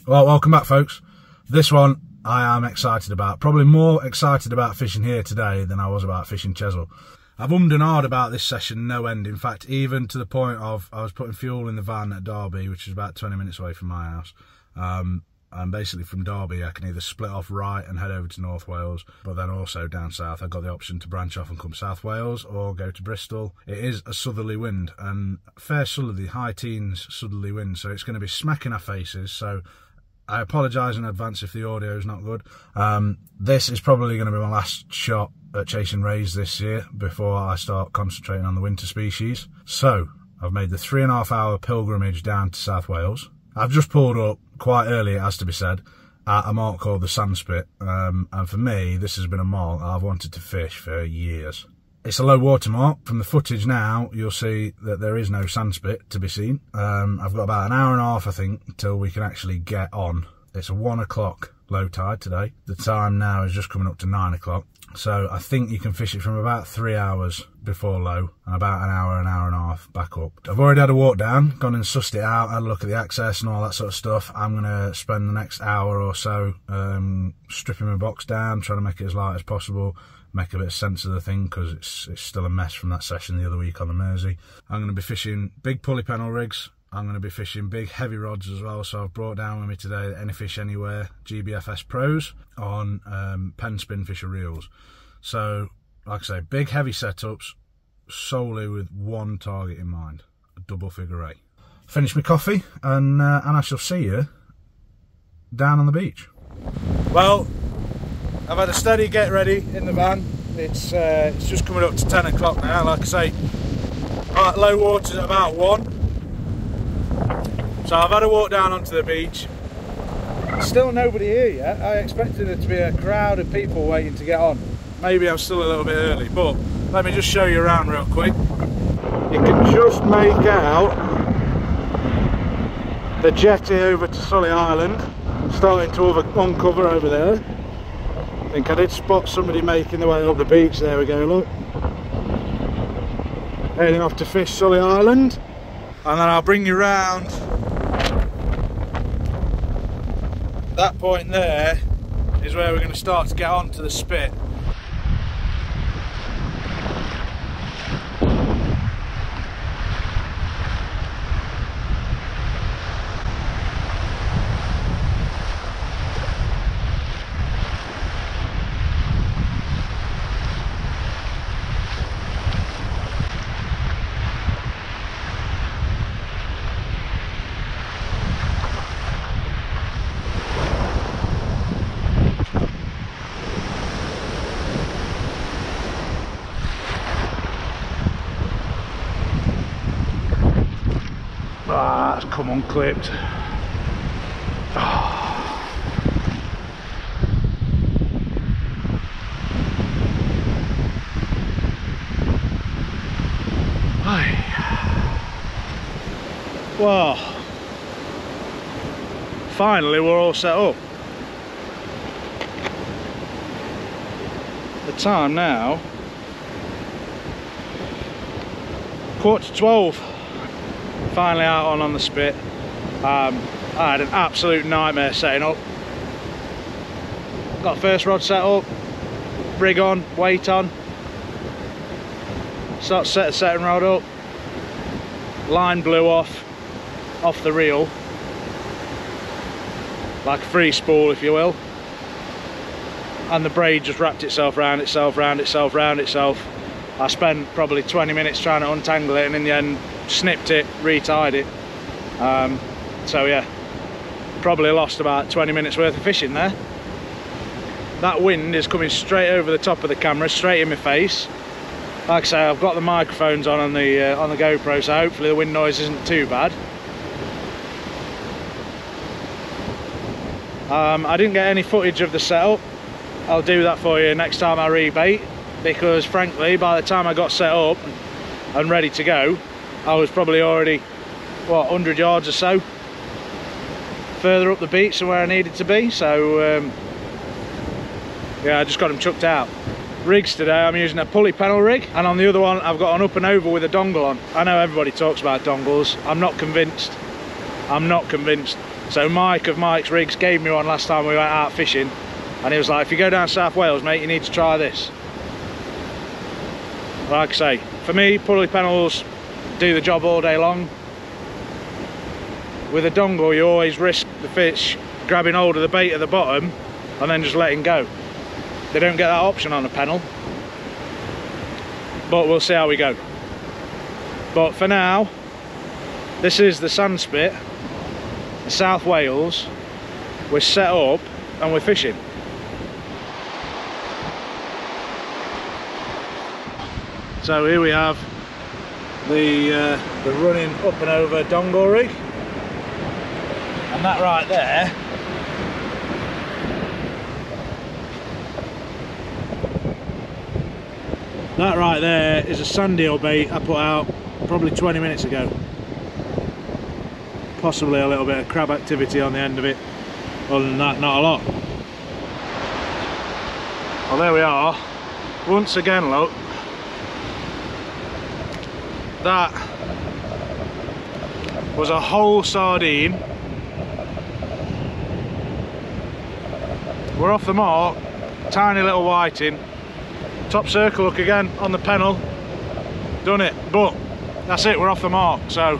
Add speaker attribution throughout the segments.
Speaker 1: Well, welcome back, folks. This one I am excited about. Probably more excited about fishing here today than I was about fishing Chesil. I've ummed and ahed about this session no end. In fact, even to the point of I was putting fuel in the van at Derby, which is about 20 minutes away from my house. And basically from Derby I can either split off right and head over to North Wales, but then also down south I've got the option to branch off and come South Wales or go to Bristol. It is a southerly wind, and fair southerly, high teens southerly wind, so it's going to be smacking our faces. So I apologise in advance if the audio is not good. This is probably going to be my last shot at chasing rays this year before I start concentrating on the winter species. So I've made the 3.5 hour pilgrimage down to South Wales. I've just pulled up quite early, it has to be said, at a mark called the Sandspit, and for me this has been a mark I've wanted to fish for years. It's a low water mark. From the footage now you'll see that there is no Sandspit to be seen. I've got about an hour and a half I think until we can actually get on. It's a 1 o'clock low tide today. The time now is just coming up to 9 o'clock. So I think you can fish it from about 3 hours before low and about an hour and a half back up. I've already had a walk down, gone and sussed it out, had a look at the access and all that sort of stuff. I'm going to spend the next hour or so stripping my box down, trying to make it as light as possible, make a bit of sense of the thing because it's still a mess from that session the other week on the Mersey. I'm going to be fishing big pulley pennel rigs. I'm going to be fishing big heavy rods as well, so I've brought down with me today the Anyfish Anywhere GBFS Pros on Penn Spinfishers reels. So, like I say, big heavy setups, solely with one target in mind, a double figure eight. Finish my coffee and I shall see you down on the beach. Well, I've had a steady get ready in the van. It's just coming up to 10 o'clock now. Like I say, low water's at about 1. So I've had a walk down onto the beach. Still nobody here yet. I expected there to be a crowd of people waiting to get on. Maybe I'm still a little bit early, but let me just show you around real quick. You can just make out the jetty over to Sully Island, starting to uncover over there. I think I did spot somebody making their way up the beach. There we go, look. Heading off to fish Sully Island, and then I'll bring you round. That point there is where we're going to start to get onto the spit. Ah, it's come unclipped. Oh. Well, finally we're all set up. The time now, 11:45. Finally out on the spit. I had an absolute nightmare setting up. Got first rod set up, rig on, weight on. Start to set the second rod up. Line blew off the reel, like a free spool if you will. And the braid just wrapped itself round itself, round itself, round itself. I spent probably 20 minutes trying to untangle it, and in the end snipped it, retied it. So yeah, probably lost about 20 minutes worth of fishing there. That wind is coming straight over the top of the camera, straight in my face. Like I say, I've got the microphones on the GoPro, so hopefully the wind noise isn't too bad. I didn't get any footage of the setup. I'll do that for you next time I rebait, because frankly by the time I got set up and ready to go, I was probably already, what, 100 yards or so further up the beach than where I needed to be. So yeah, I just got them chucked out. Rigs today, I'm using a pulley pennel rig, and on the other one I've got an up and over with a dongle on. I know everybody talks about dongles. I'm not convinced So Mike of Mike's Rigs gave me one last time we went out fishing, and he was like, if you go down South Wales, mate, you need to try this. Like I say, for me, pulley pennels do the job all day long. With a dongle, you always risk the fish grabbing hold of the bait at the bottom and then just letting go. They don't get that option on a pennel, but we'll see how we go. But for now, this is the Sandspit, South Wales. We're set up and we're fishing. So here we have the running up and over dongle rig, and that right there is a sand eel bait I put out probably 20 minutes ago. Possibly a little bit of crab activity on the end of it. Other than that, not a lot. Well, there we are. Once again, look. That was a whole sardine. We're off the mark. Tiny little whiting. Top circle hook again on the pennel. Done it. But that's it, we're off the mark. So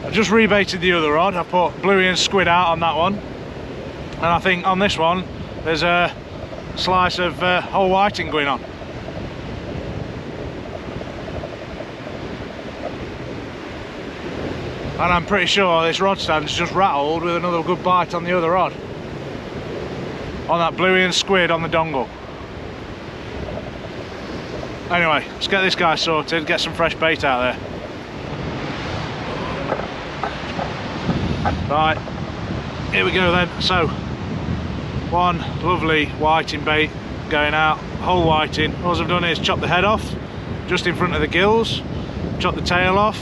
Speaker 1: I've just rebaited the other rod. I put bluey and squid out on that one, and I think on this one there's a slice of whole whiting going on. And I'm pretty sure this rod stand's just rattled with another good bite on the other rod, on that bluey and squid on the dongle. Anyway, let's get this guy sorted, get some fresh bait out there. Right, here we go then. So, one lovely whiting bait going out, whole whiting. All I've done is chop the head off, just in front of the gills, chop the tail off,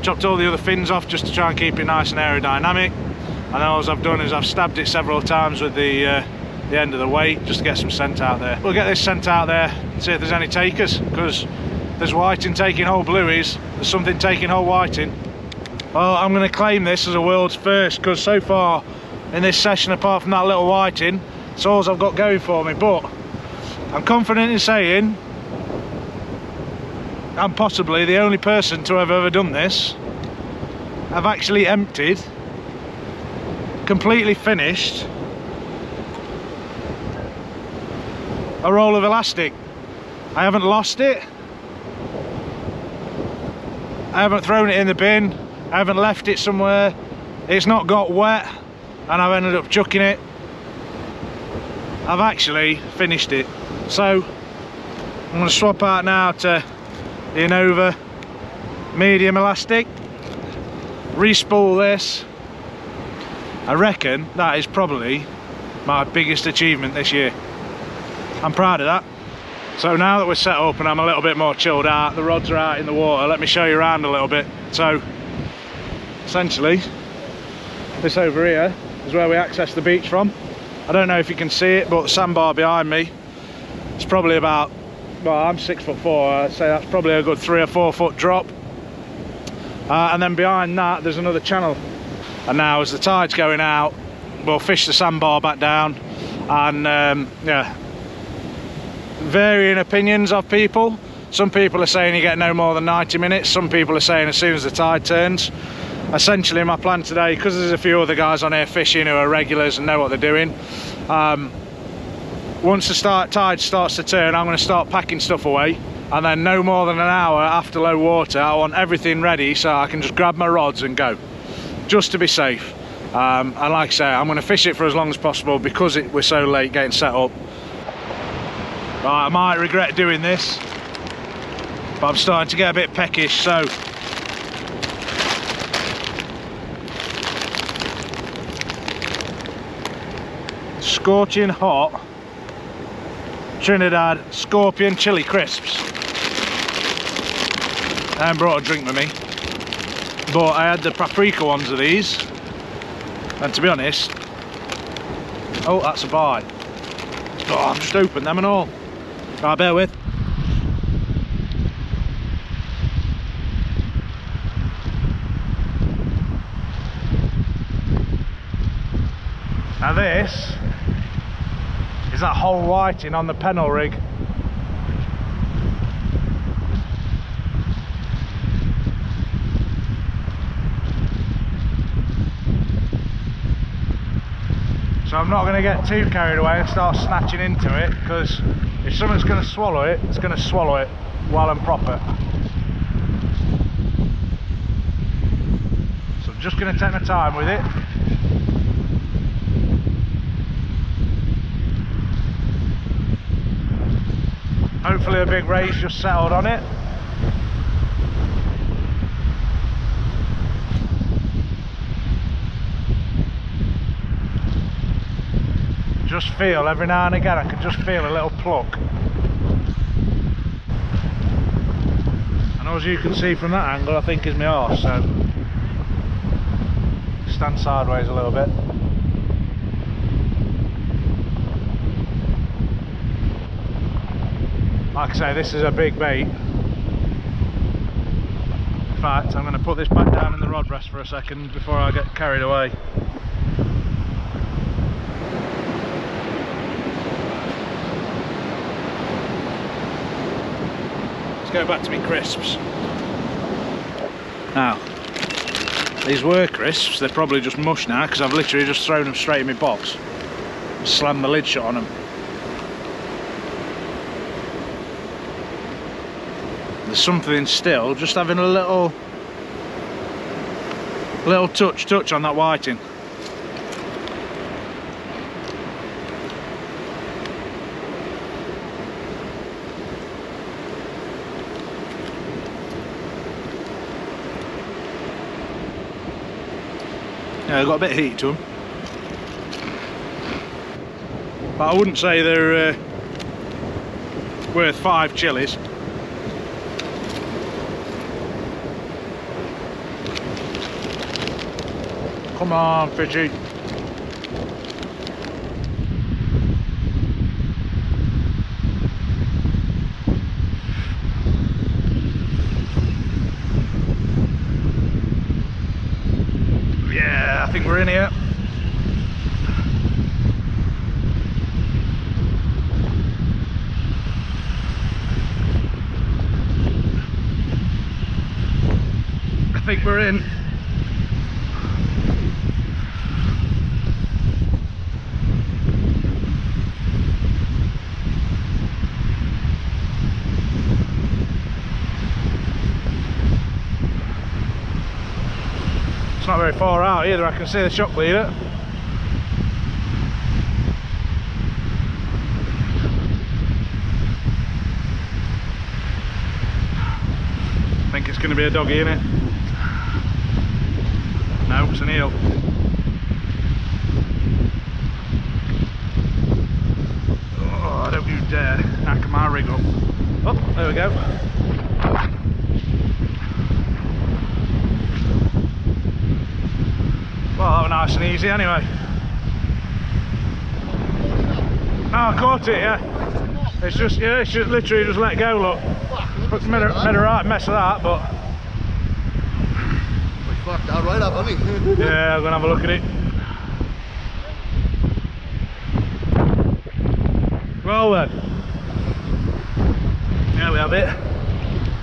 Speaker 1: chopped all the other fins off just to try and keep it nice and aerodynamic. And then all I've done is I've stabbed it several times with the end of the weight just to get some scent out there. We'll get this scent out there and see if there's any takers, because there's whiting taking whole blueies, there's something taking whole whiting. Well, I'm going to claim this as a world's first, because so far in this session, apart from that little whiting, it's all I've got going for me. But I'm confident in saying I'm possibly the only person to have ever done this. I've actually emptied, completely finished, a roll of elastic. I haven't lost it, I haven't thrown it in the bin, I haven't left it somewhere, it's not got wet and I've ended up chucking it. I've actually finished it. So I'm going to swap out now to the Innova medium elastic, re-spool this. I reckon that is probably my biggest achievement this year. I'm proud of that. So now that we're set up and I'm a little bit more chilled out, the rods are out in the water, let me show you around a little bit. So essentially this over here is where we access the beach from. I don't know if you can see it, but the sandbar behind me, it's probably about, well, I'm 6'4", I'd say that's probably a good 3 or 4 foot drop. And then behind that there's another channel. And now as the tide's going out, we'll fish the sandbar back down. And yeah, varying opinions of people. Some people are saying you get no more than 90 minutes, some people are saying as soon as the tide turns. Essentially my plan today, because there's a few other guys on here fishing who are regulars and know what they're doing, once the tide starts to turn, I'm going to start packing stuff away, and then no more than an hour after low water I want everything ready so I can just grab my rods and go, just to be safe. And like I say, I'm going to fish it for as long as possible because we're so late getting set up. Right, I might regret doing this, but I'm starting to get a bit peckish, so scorching hot Trinidad Scorpion Chili Crisps. I haven't brought a drink with me, but I had the paprika ones of these, and to be honest, oh, that's a bite. Oh, I've just opened them and all. Right, bear with. Now this is that whole whiting on the pennel rig. So I'm not going to get too carried away and start snatching into it, because if something's going to swallow it, it's going to swallow it well and proper. So I'm just going to take my time with it. Hopefully a big ray's just settled on it. Just feel, every now and again I can just feel a little pluck. And as you can see from that angle, I think is my arse, so stand sideways a little bit. Like I say, this is a big bait. In fact, I'm going to put this back down in the rod rest for a second before I get carried away. Let's go back to my crisps. Now, these were crisps, they're probably just mush now because I've literally just thrown them straight in my box. Slammed the lid shut on them. There's something still, just having a little touch on that whiting. Yeah, they've got a bit of heat to them, but I wouldn't say they're worth 5 chilies. Come on, fishy. Yeah, I think we're in here. I think we're in. It's not very far out either, I can see the shock leader. I think it's going to be a doggy, innit? No, it's an eel. Oh, don't you dare knack my rig up. Oh, there we go. Well, that was nice and easy anyway. Oh, I caught it, yeah. It's just literally just let go, look. Made a right mess of that, but...
Speaker 2: We fucked that right up, haven't we?
Speaker 1: Yeah, I'm going to have a look at it. Well then. There we have it.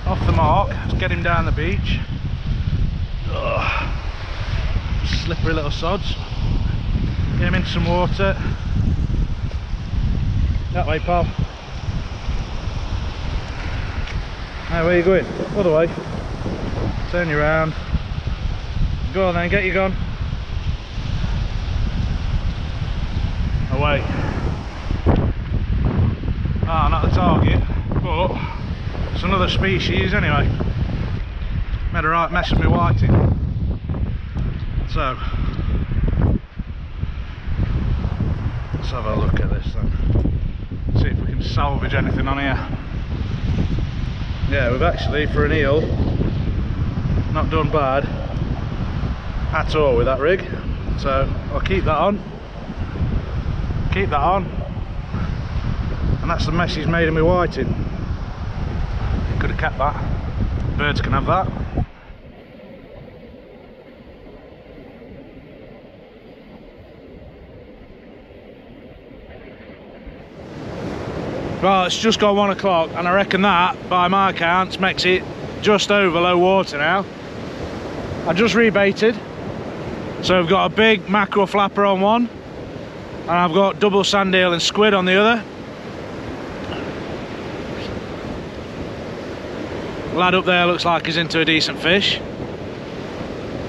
Speaker 1: Off the mark. Let's get him down the beach. Ugh. Slippery little sods. Get him into some water. That way, pal. Now, where are you going? Other way. Turn you round. Go on then, get your gun. Away. Ah, not the target, but it's another species anyway. Made a right mess of me whiting. So, let's have a look at this then. See if we can salvage anything on here. Yeah, we've actually, for an eel, not done bad at all with that rig. So, I'll keep that on. Keep that on. And that's the mess he's made of me whiting. Could have kept that. Birds can have that. Well, it's just gone 1 o'clock, and I reckon that, by my accounts, makes it just over low water now. I just rebaited, so we've got a big mackerel flapper on one, and I've got double sand eel and squid on the other. Lad up there looks like he's into a decent fish.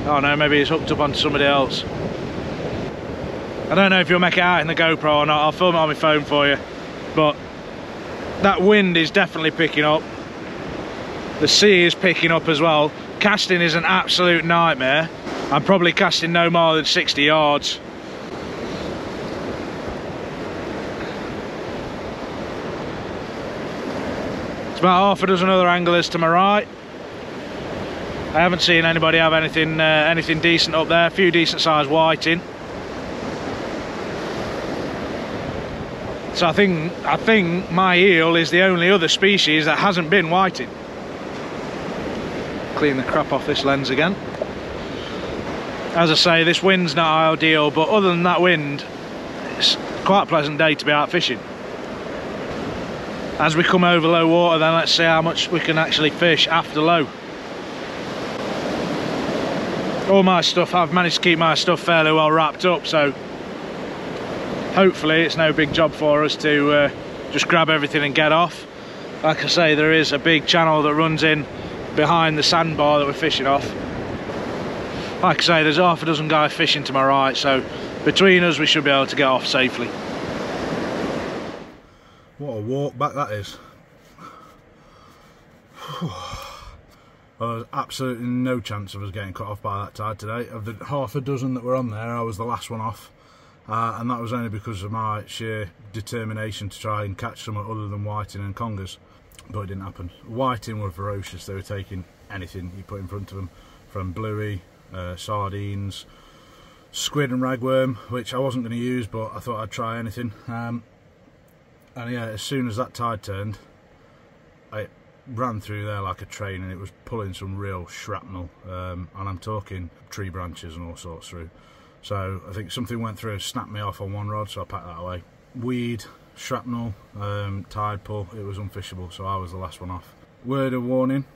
Speaker 1: Oh no, maybe he's hooked up onto somebody else. I don't know if you'll make it out in the GoPro or not. I'll film it on my phone for you. But that wind is definitely picking up. The sea is picking up as well. Casting is an absolute nightmare. I'm probably casting no more than 60 yards. It's about half a dozen other anglers to my right. I haven't seen anybody have anything decent up there. A few decent sized whiting. So I think my eel is the only other species that hasn't been whiting. Clean the crap off this lens again. As I say, this wind's not ideal, but other than that wind, it's quite a pleasant day to be out fishing. As we come over low water, then let's see how much we can actually fish after low. All my stuff, I've managed to keep my stuff fairly well wrapped up, so hopefully it's no big job for us to just grab everything and get off. Like I say, there is a big channel that runs in behind the sandbar that we're fishing off. Like I say, there's half a dozen guys fishing to my right, so between us we should be able to get off safely. What a walk back that is. Well, there's absolutely no chance of us getting cut off by that tide today. Of the half a dozen that were on there, I was the last one off. And that was only because of my sheer determination to try and catch something other than whiting and congers. But it didn't happen. Whiting were ferocious. They were taking anything you put in front of them. From bluey, sardines, squid and ragworm, which I wasn't going to use, but I thought I'd try anything. And yeah, as soon as that tide turned, I ran through there like a train, and it was pulling some real shrapnel, and I'm talking tree branches and all sorts through. So I think something went through, snapped me off on one rod, so I packed that away. Weed, shrapnel, tide pull, it was unfishable, so I was the last one off. Word of warning,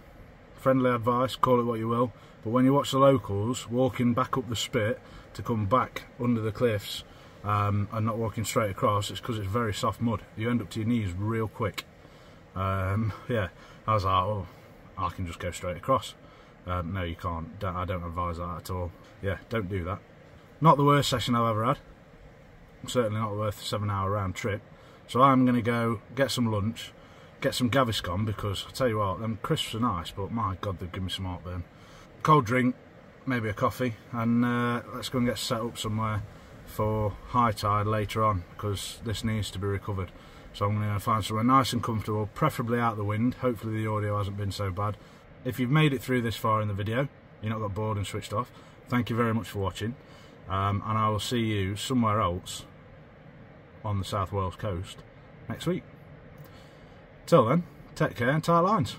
Speaker 1: friendly advice, call it what you will, but when you watch the locals walking back up the spit to come back under the cliffs and not walking straight across, it's because it's very soft mud. You end up to your knees real quick. Yeah, I was like, oh, I can just go straight across. No, you can't. I don't advise that at all. Yeah, don't do that. Not the worst session I've ever had. Certainly not worth a 7-hour round trip. So I'm going to go get some lunch, get some Gaviscon, because I'll tell you what, them crisps are nice, but my God, they've given me some heartburn. Cold drink, maybe a coffee, and let's go and get set up somewhere for high tide later on, because this needs to be recovered. So I'm going to find somewhere nice and comfortable, preferably out the wind. Hopefully the audio hasn't been so bad. If you've made it through this far in the video, you're not got bored and switched off, thank you very much for watching. And I will see you somewhere else on the South Wales coast next week. Till then, take care and tight lines.